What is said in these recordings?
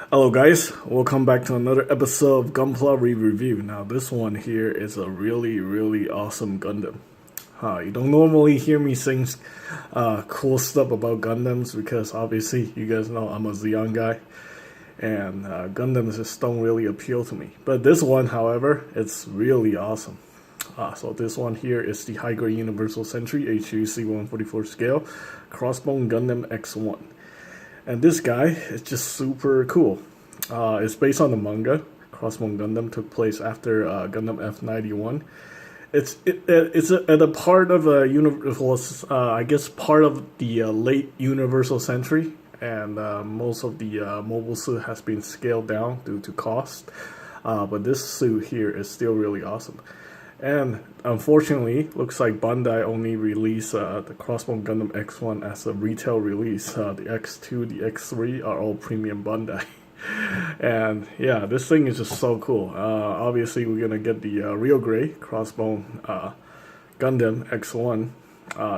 Hello guys, welcome back to another episode of Gunpla Review. Now this one here is a really awesome Gundam. You don't normally hear me sing cool stuff about Gundams because obviously you guys know I'm a Xeon guy and Gundams just don't really appeal to me. But this one, however, it's really awesome. So this one here is the High Grade Universal Sentry HGUC 144 scale Crossbone Gundam X1. And this guy is just super cool. It's based on the manga. Crossbone Gundam took place after Gundam F91. It's at a part of a I guess part of the late Universal Century, and most of the mobile suit has been scaled down due to cost. But this suit here is still really awesome. And unfortunately, looks like Bandai only released the Crossbone Gundam X1 as a retail release. The X2, the X3 are all premium Bandai. And yeah, this thing is just so cool. Obviously, we're gonna get the real gray Crossbone Gundam X1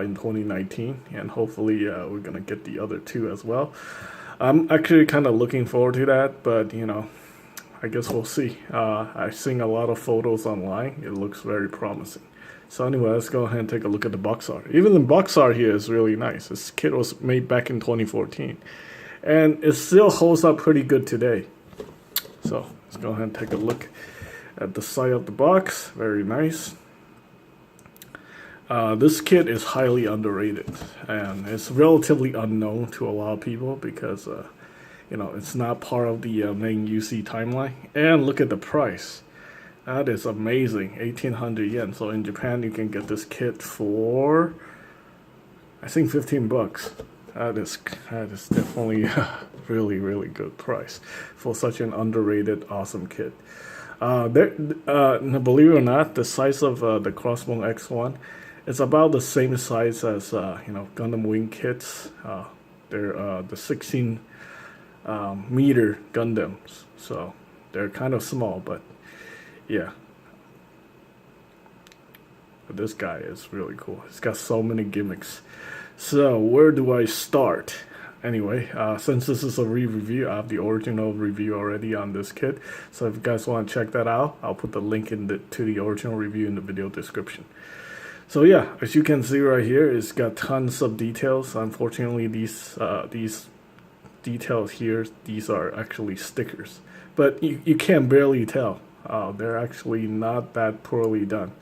in 2019, and hopefully we're gonna get the other two as well. I'm actually kind of looking forward to that, but you know, I guess we'll see. I've seen a lot of photos online. It looks very promising. So anyway, let's go ahead and take a look at the box art. Even the box art here is really nice. This kit was made back in 2014. And it still holds up pretty good today. So let's go ahead and take a look at the side of the box. Very nice. This kit is highly underrated. And it's relatively unknown to a lot of people because you know, it's not part of the main UC timeline. And look at the price. That is amazing. 1,800 yen. So in Japan, you can get this kit for, I think, 15 bucks. That is definitely a really good price for such an underrated, awesome kit. Believe it or not, the size of the Crossbone X1 is about the same size as you know, Gundam Wing kits. They're the 16 meter Gundams, so they're kind of small, but yeah. But this guy is really cool. He's got so many gimmicks. So where do I start? Anyway, since this is a review, I have the original review already on this kit. So if you guys want to check that out, I'll put the link to the original review in the video description. So yeah, as you can see right here, it's got tons of details. Unfortunately, these details here, these are actually stickers, but you can barely tell. They're actually not that poorly done.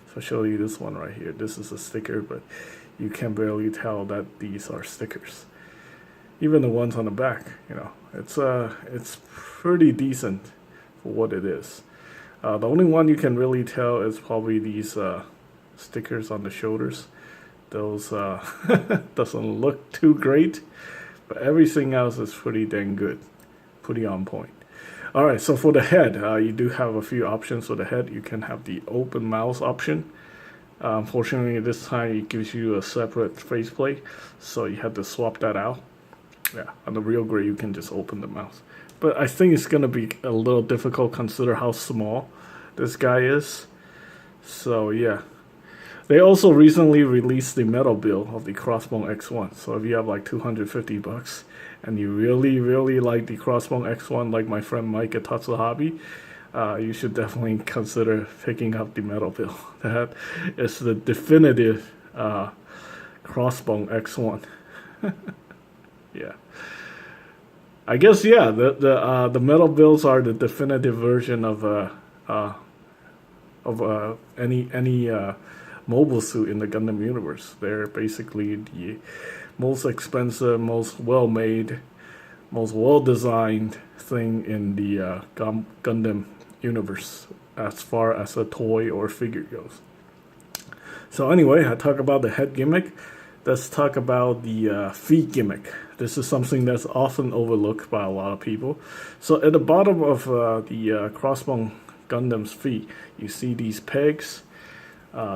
So I'll show you this one right here. This is a sticker, but you can barely tell that these are stickers. Even the ones on the back, you know, it's pretty decent for what it is. The only one you can really tell is probably these stickers on the shoulders. Those doesn't look too great, but everything else is pretty dang good, pretty on point. Alright, so for the head, you do have a few options for the head. You can have the open mouth option. Unfortunately, this time it gives you a separate faceplate, so you have to swap that out. Yeah, on the real gray, you can just open the mouth. But I think it's going to be a little difficult consider how small this guy is. So yeah. They also recently released the metal build of the Crossbone X1. So if you have like 250 bucks and you really like the Crossbone X1, like my friend Mike at Tatsu Hobby, you should definitely consider picking up the metal build. That is the definitive Crossbone X1. Yeah. I guess yeah. The metal builds are the definitive version of any mobile suit in the Gundam universe. They're basically the most expensive, most well-made, most well-designed thing in the Gundam universe as far as a toy or figure goes. So anyway, I talk about the head gimmick. Let's talk about the feet gimmick. This is something that's often overlooked by a lot of people. So at the bottom of the Crossbone Gundam's feet, you see these pegs.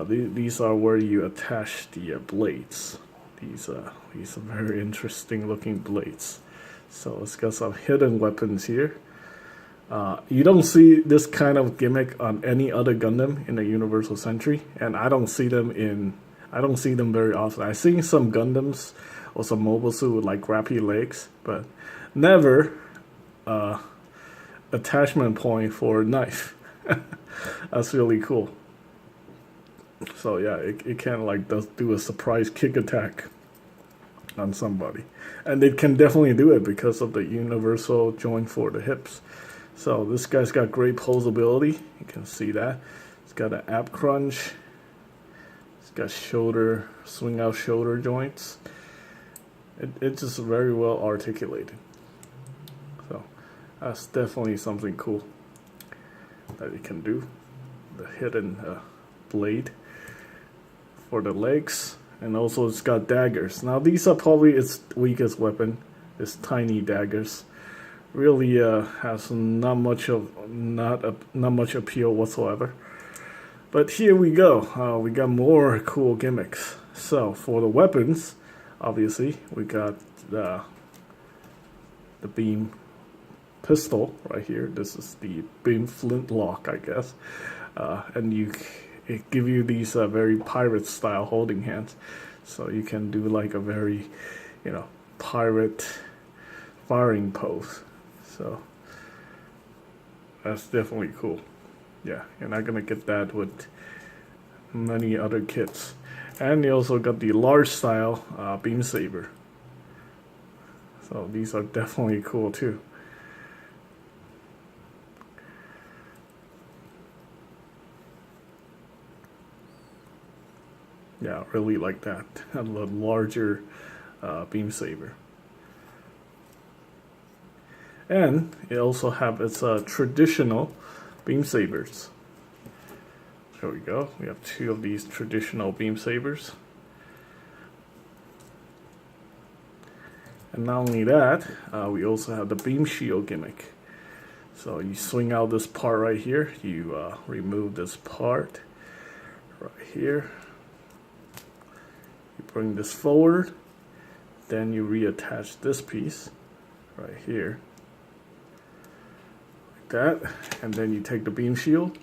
These are where you attach the blades. These are very interesting looking blades. So it's got some hidden weapons here. You don't see this kind of gimmick on any other Gundam in the Universal Century, and I don't see them very often. I've seen some Gundams or some mobile suit with like grappy legs, but never attachment point for a knife. That's really cool. So yeah, it can like do a surprise kick attack on somebody, and it can definitely do it because of the universal joint for the hips. So this guy's got great posability. You can see that. It's got an ab crunch. It's got shoulder, swing out shoulder joints. It's just very well articulated. So that's definitely something cool that it can do. The hidden blade for the legs, and also it's got daggers. Now these are probably its weakest weapon. It's tiny daggers. Really has not much appeal whatsoever. But here we go. We got more cool gimmicks. So for the weapons, obviously we got the beam pistol right here. This is the beam flintlock, I guess, and it give you these very pirate style holding hands, so you can do like a very, pirate firing pose. So that's definitely cool. Yeah, you're not gonna get that with many other kits. And you also got the large style beam saber. So these are definitely cool too. Yeah, really like that. A larger beam saber. And it also have its traditional beam sabers. There we go. We have two of these traditional beam sabers. And not only that, we also have the beam shield gimmick. So you swing out this part right here. You remove this part right here. You bring this forward. Then you reattach this piece right here. That, and then you take the beam shield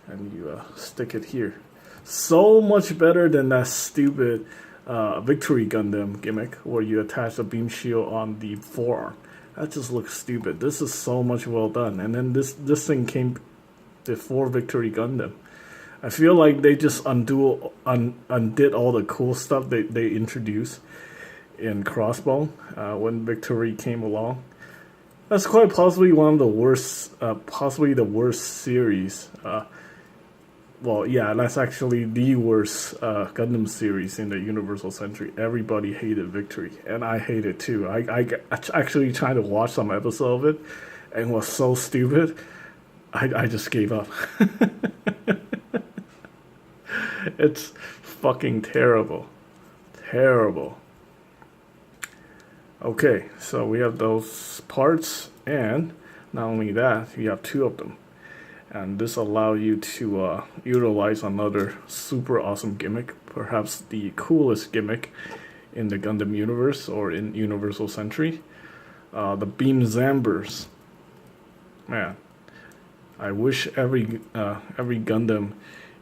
and you stick it here. So much better than that stupid Victory Gundam gimmick where you attach a beam shield on the forearm. That just looks stupid. This is so much well done. And then this thing came before Victory Gundam. I feel like they just undid all the cool stuff they introduced in Crossbone when Victory came along. That's quite possibly one of the worst, possibly the worst series. Well, yeah, that's actually the worst Gundam series in the Universal Century. Everybody hated Victory, and I hate it too. I actually tried to watch some episode of it, and it was so stupid, I just gave up. It's fucking terrible. Terrible. Okay, so we have those parts, and not only that, you have two of them. And this allows you to utilize another super awesome gimmick, perhaps the coolest gimmick in the Gundam universe or in Universal Century. The Beam Zambers. Man, I wish every Gundam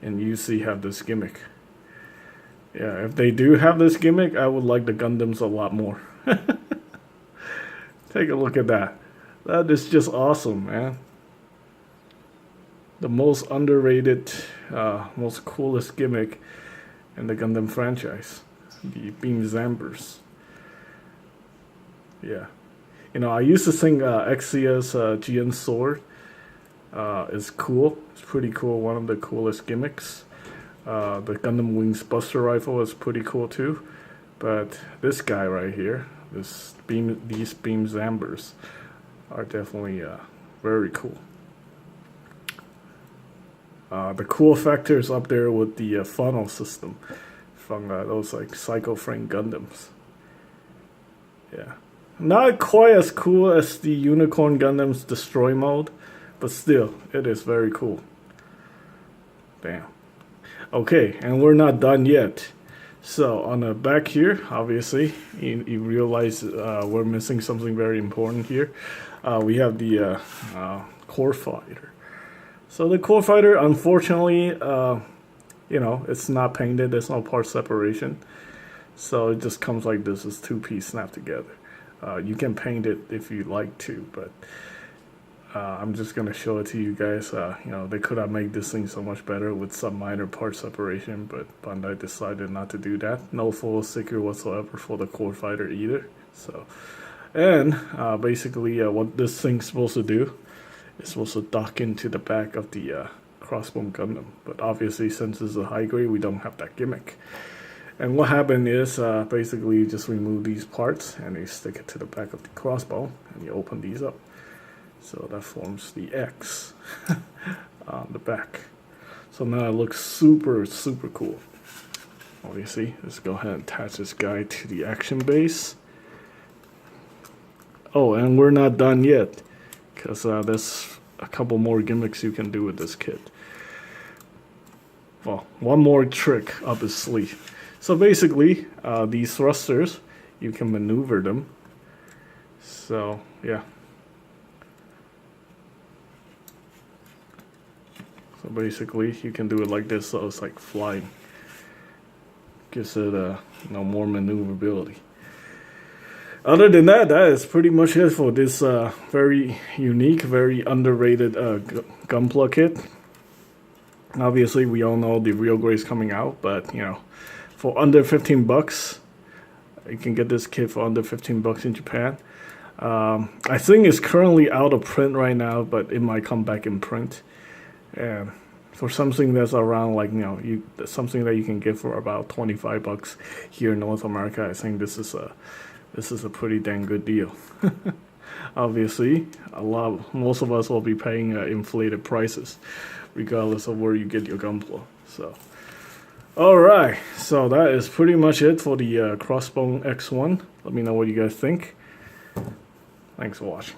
in UC have this gimmick. Yeah, if they do have this gimmick, I would like the Gundams a lot more. Take a look at that. That is just awesome, man. The most underrated, most coolest gimmick in the Gundam franchise. The Beam Zambers. Yeah. I used to think Exia's GN sword is cool. It's pretty cool. One of the coolest gimmicks. The Gundam Wings Buster Rifle is pretty cool too. But this guy right here, these Beam Zambers are definitely very cool. The cool factor is up there with the funnel system from those like Psycho Frame Gundams. Yeah, not quite as cool as the Unicorn Gundam's Destroy mode, but still, it is very cool. Damn. Okay, and we're not done yet. So on the back here, obviously, you realize we're missing something very important here. We have the core fighter. So the core fighter, unfortunately, it's not painted. There's no part separation. So it just comes like this, it's two-piece snapped together. You can paint it if you like to, but I'm just gonna show it to you guys. You know, they could have made this thing so much better with some minor part separation, but Bandai decided not to do that. No foil sticker whatsoever for the core fighter either. So, and basically what this thing's supposed to do is supposed to dock into the back of the Crossbone Gundam. But obviously, since it's a high grade, we don't have that gimmick. And what happened is basically you just remove these parts and you stick it to the back of the crossbow and you open these up. So that forms the X on the back. So now it looks super, super cool. Obviously, let's go ahead and attach this guy to the action base. Oh, and we're not done yet, because there's a couple more gimmicks you can do with this kit. Well, one more trick up his sleeve. So basically, these thrusters, you can maneuver them. So, yeah. So basically, you can do it like this, so it's like flying. Gives it more maneuverability. Other than that, that is pretty much it for this very unique, very underrated Gunpla kit. Obviously, we all know the real grade is coming out, but you know, for under 15 bucks, you can get this kit for under 15 bucks in Japan. I think it's currently out of print right now, but it might come back in print. And for something that's around like, you know, something that you can get for about 25 bucks here in North America, I think this is a pretty dang good deal. Obviously, most of us will be paying inflated prices, regardless of where you get your Gunpla. So, all right, so that is pretty much it for the Crossbone X1. Let me know what you guys think. Thanks for watching.